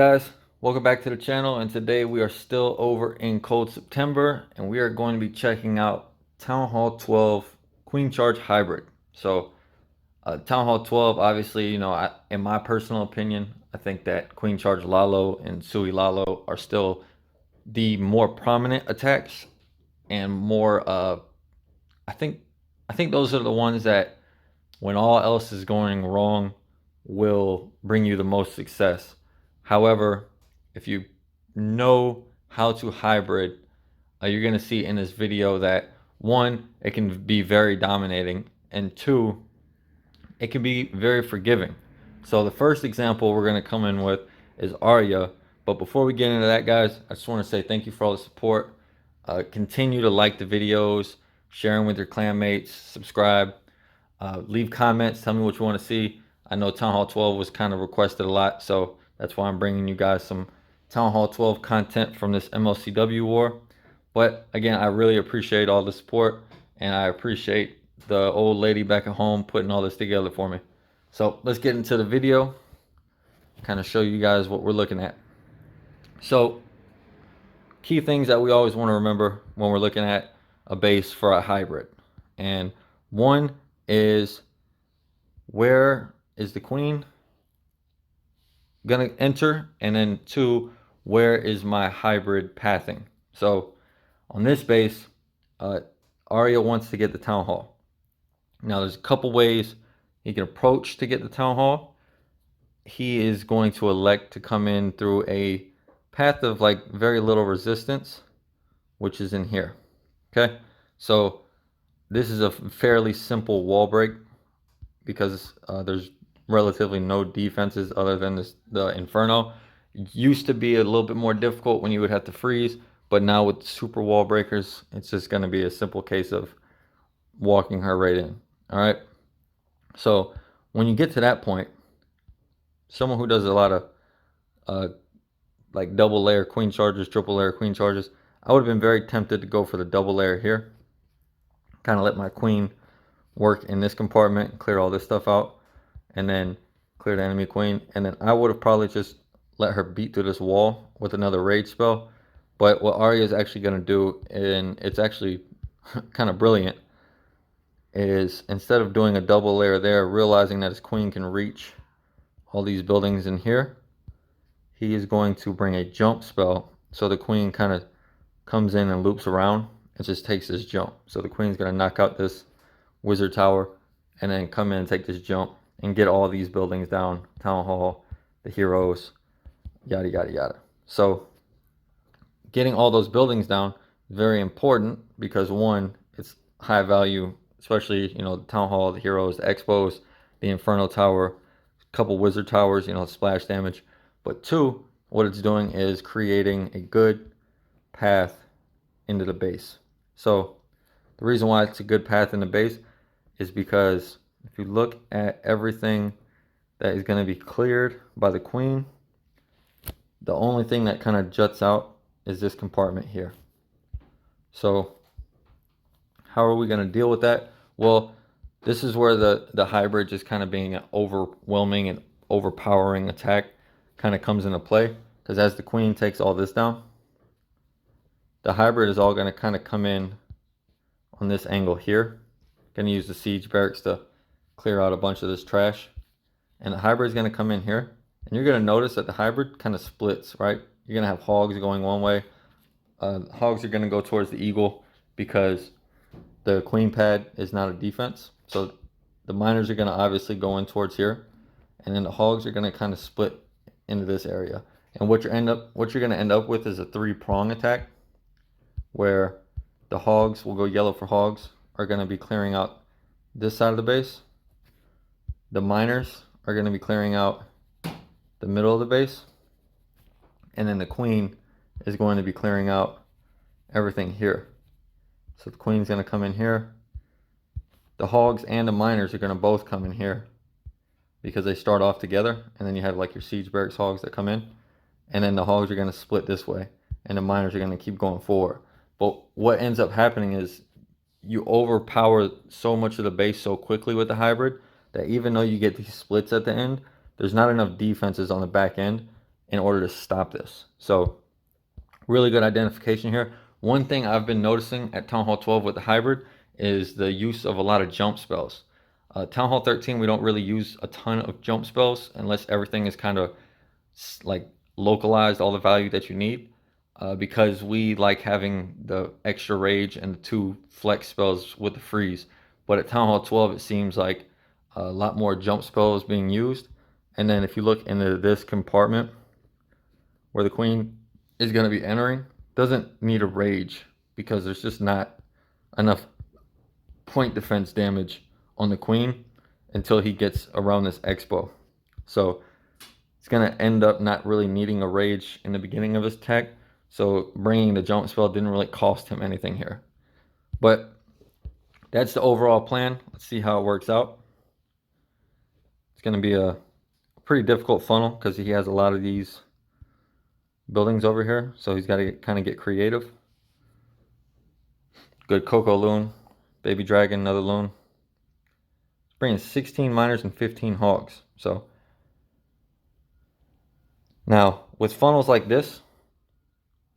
guys, welcome back to the channel, and today we are still over in Cold September and we are going to be checking out Town Hall 12 Queen Charge Hybrid. So Town Hall 12, obviously, in my personal opinion, I think that Queen Charge Lalo and Sui Lalo are still the more prominent attacks and more I think those are the ones that when all else is going wrong will bring you the most success. However, if you know how to hybrid, you're going to see in this video that one, it can be very dominating, and two, it can be very forgiving. So the first example we're going to come in with is Arya. But before we get into that, guys, I just want to say thank you for all the support. Continue to like the videos, share them with your clanmates, subscribe, leave comments, tell me what you want to see. I know Town Hall 12 was kind of requested a lot, so that's why I'm bringing you guys some Town Hall 12 content from this MLCW war. But again, I really appreciate all the support, and I appreciate the old lady back at home putting all this together for me. So let's get into the video, kind of show you guys what we're looking at. So key things that we always want to remember when we're looking at a base for a hybrid. And one is, where is the queen gonna enter? And then two, where is my hybrid pathing? So on this base, Arya wants to get the Town Hall. Now there's a couple ways he can approach to get the Town Hall. He is going to elect to come in through a path of like very little resistance, which is in here. Okay, so this is a fairly simple wall break because there's relatively no defenses other than the Inferno. It used to be a little bit more difficult when you would have to freeze, but now with super wall breakers, it's just going to be a simple case of walking her right in. All right, so when you get to that point, someone who does a lot of like double layer queen charges, triple layer queen charges, I would have been very tempted to go for the double layer here, kind of let my queen work in this compartment, clear all this stuff out, and then clear the enemy queen. And then I would have probably just let her beat through this wall with another rage spell. But what Arya is actually going to do, and it's actually kind of brilliant, is instead of doing a double layer there, realizing that his queen can reach all these buildings in here, he is going to bring a jump spell. So the queen kind of comes in and loops around and just takes this jump. So the queen's going to knock out this wizard tower and then come in and take this jump and get all these buildings down, Town Hall, the heroes, yada yada yada. So getting all those buildings down is very important because one, it's high value, especially the Town Hall, the heroes, the expos, the Inferno tower, a couple wizard towers, splash damage. But two, what it's doing is creating a good path into the base. So the reason why it's a good path in the base is because if you look at everything that is going to be cleared by the queen, the only thing that kind of juts out is this compartment here. So how are we going to deal with that? Well, this is where the hybrid just kind of being an overwhelming and overpowering attack kind of comes into play, because as the queen takes all this down, the hybrid is all going to kind of come in on this angle here. Going to use the siege barracks to clear out a bunch of this trash, and the hybrid is going to come in here, and you're going to notice that the hybrid kind of splits, right? You're going to have hogs going one way. Hogs are going to go towards the eagle because the queen pad is not a defense, so the miners are going to obviously go in towards here, and then the hogs are going to kind of split into this area. And what you're going to end up with is a three-prong attack, where the hogs will go yellow for hogs, are going to be clearing out this side of the base. The miners are going to be clearing out the middle of the base, and then the queen is going to be clearing out everything here. So the queen's going to come in here. The hogs and the miners are going to both come in here because they start off together, and then you have like your siege barracks hogs that come in, and then the hogs are going to split this way, and the miners are going to keep going forward. But what ends up happening is you overpower so much of the base so quickly with the hybrid that even though you get these splits at the end, there's not enough defenses on the back end in order to stop this. So really good identification here. One thing I've been noticing at Town Hall 12 with the hybrid is the use of a lot of jump spells. Town Hall 13, we don't really use a ton of jump spells unless everything is kind of like localized, all the value that you need, because we like having the extra rage and the 2 flex spells with the freeze. But at Town Hall 12, it seems like a lot more jump spells being used. And then if you look into this compartment where the queen is going to be entering, doesn't need a rage because there's just not enough point defense damage on the queen until he gets around this expo. So it's going to end up not really needing a rage in the beginning of his tech. So bringing the jump spell didn't really cost him anything here. But that's the overall plan. Let's see how it works out. It's going to be a pretty difficult funnel because he has a lot of these buildings over here. So he's got to kind of get creative. Good Coco Loon. Baby Dragon, another loon. It's bringing 16 miners and 15 hogs. So now with funnels like this,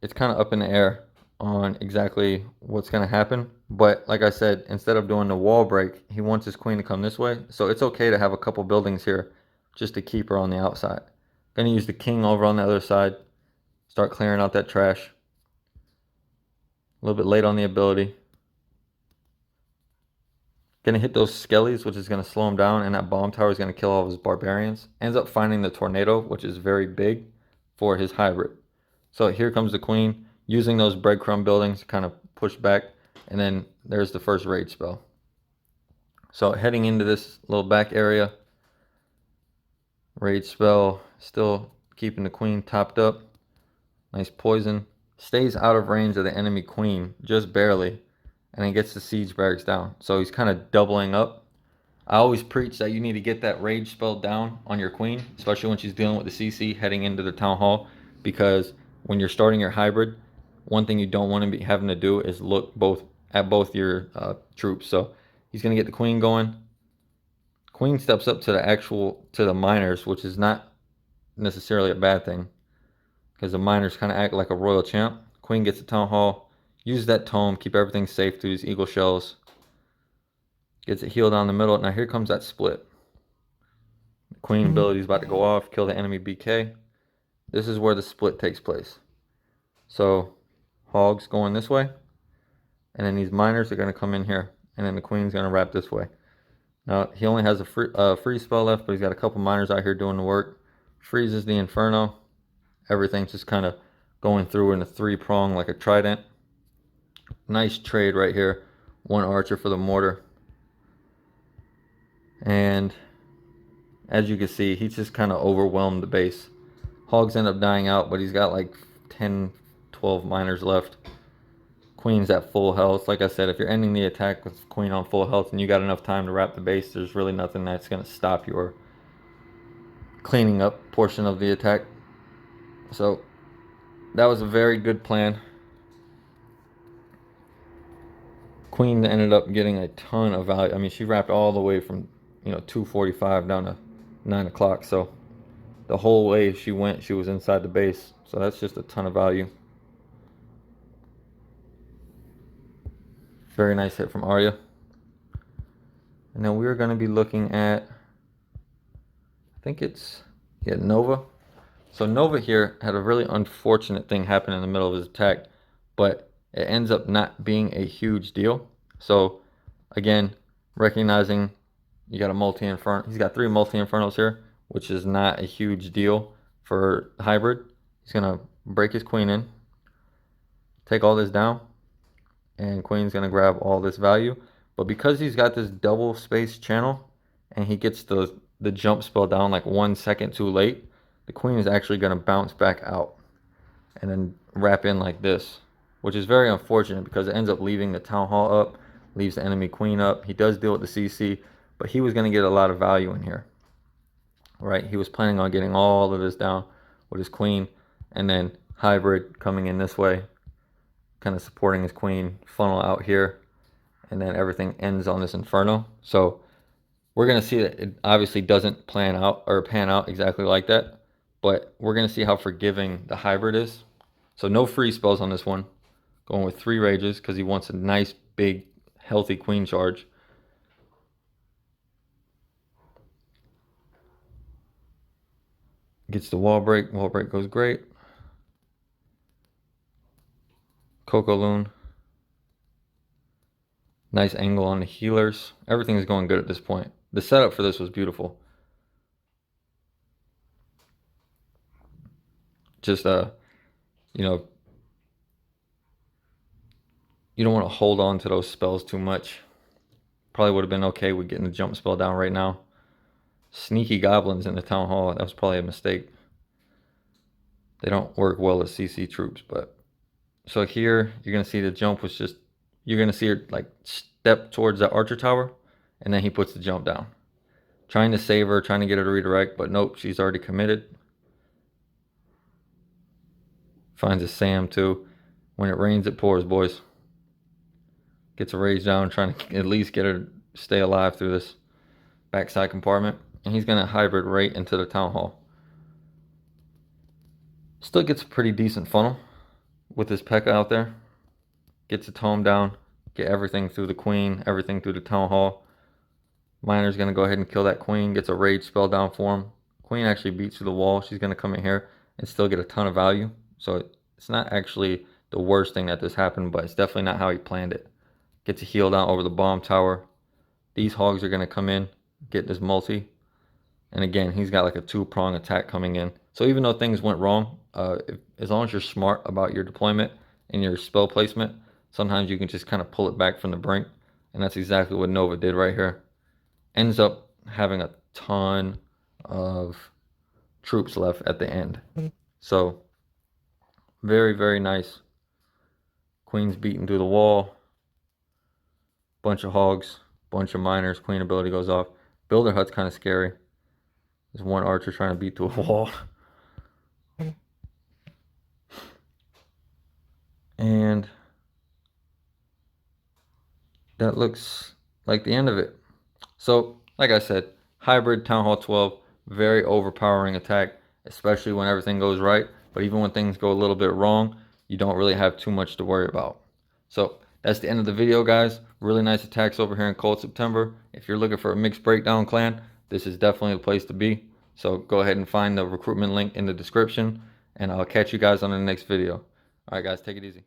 it's kind of up in the air on exactly what's going to happen. But like I said, instead of doing the wall break, he wants his queen to come this way. So it's okay to have a couple buildings here just to keep her on the outside. Going to use the king over on the other side. Start clearing out that trash. A little bit late on the ability. Going to hit those skellies, which is going to slow him down. And that bomb tower is going to kill all of his barbarians. Ends up finding the tornado, which is very big for his hybrid. So here comes the queen, using those breadcrumb buildings to kind of push back. And then there's the first rage spell. So heading into this little back area, rage spell, still keeping the queen topped up. Nice poison. Stays out of range of the enemy queen, just barely. And then gets the siege barracks down. So he's kind of doubling up. I always preach that you need to get that rage spell down on your queen, especially when she's dealing with the CC heading into the town hall, because when you're starting your hybrid, one thing you don't want to be having to do is look at both your troops. So he's going to get the queen going. Queen steps up to the miners, which is not necessarily a bad thing, because the miners kind of act like a royal champ. Queen gets the town hall, use that tome, keep everything safe through these eagle shells. Gets it healed down the middle. Now here comes that split. The queen ability is about to go off, kill the enemy BK. This is where the split takes place. So hogs going this way, and then these miners are going to come in here, and then the queen's going to wrap this way. Now he only has a free spell left, but he's got a couple miners out here doing the work. Freezes the inferno. Everything's just kind of going through in a 3-prong like a trident. Nice trade right here. 1 archer for the mortar. And as you can see, he's just kind of overwhelmed the base. Hogs end up dying out, but he's got like 10, 12 miners left. Queen's at full health. Like I said, if you're ending the attack with queen on full health and you got enough time to wrap the base, there's really nothing that's going to stop your cleaning up portion of the attack. So that was a very good plan. Queen ended up getting a ton of value. I mean, she wrapped all the way from 2:45 down to 9 o'clock. So the whole way she went, she was inside the base. So that's just a ton of value. Very nice hit from Arya. And then we're going to be looking at, I think it's, Nova. So Nova here had a really unfortunate thing happen in the middle of his attack, but it ends up not being a huge deal. So again, recognizing you got a multi-inferno. He's got 3 multi-infernos here, which is not a huge deal for hybrid. He's going to break his queen in, take all this down, and queen's going to grab all this value. But because he's got this double space channel and he gets the jump spell down like 1 second too late, the queen is actually going to bounce back out and then wrap in like this, which is very unfortunate because it ends up leaving the town hall up, leaves the enemy queen up. He does deal with the CC, but he was going to get a lot of value in here, right? He was planning on getting all of this down with his queen, and then hybrid coming in this way, kind of supporting his queen, funnel out here, and then everything ends on this inferno. So we're going to see that it obviously doesn't pan out exactly like that, but we're going to see how forgiving the hybrid is. So no free spells on this one. Going with 3 rages because he wants a nice, big, healthy queen charge. Gets the wall break. Wall break goes great. Coco Loon. Nice angle on the healers. Everything's going good at this point. The setup for this was beautiful. Just, you know, you don't want to hold on to those spells too much. Probably would have been okay with getting the jump spell down right now. Sneaky goblins in the town hall. That was probably a mistake. They don't work well as CC troops, but so here you're gonna see the jump was just, you're gonna see her like step towards that archer tower, and then he puts the jump down. Trying to save her, trying to get her to redirect, but nope, she's already committed. Finds a Sam too. When it rains, it pours, boys. Gets a rage down, trying to at least get her to stay alive through this backside compartment. And he's gonna hybrid right into the town hall. Still gets a pretty decent funnel with his P.E.K.K.A out there. Gets a tome down, get everything through the queen, everything through the town hall. Miner's gonna go ahead and kill that queen, gets a rage spell down for him. Queen actually beats through the wall. She's gonna come in here and still get a ton of value. So it's not actually the worst thing that this happened, but it's definitely not how he planned it. Gets a heal down over the bomb tower. These hogs are gonna come in, get this multi. And again, he's got like a 2-prong attack coming in. So even though things went wrong, as long as you're smart about your deployment and your spell placement, sometimes you can just kind of pull it back from the brink. And that's exactly what Nova did right here. Ends up having a ton of troops left at the end. So very, very nice. Queen's beaten through the wall. Bunch of hogs, bunch of miners. Queen ability goes off. Builder hut's kind of scary. There's one archer trying to beat through a wall. And that looks like the end of it. So, like I said, hybrid Town Hall 12, very overpowering attack, especially when everything goes right. But even when things go a little bit wrong, you don't really have too much to worry about. So, that's the end of the video, guys. Really nice attacks over here in Cold September. If you're looking for a mixed breakdown clan, this is definitely the place to be. So go ahead and find the recruitment link in the description, and I'll catch you guys on the next video. All right, guys, take it easy.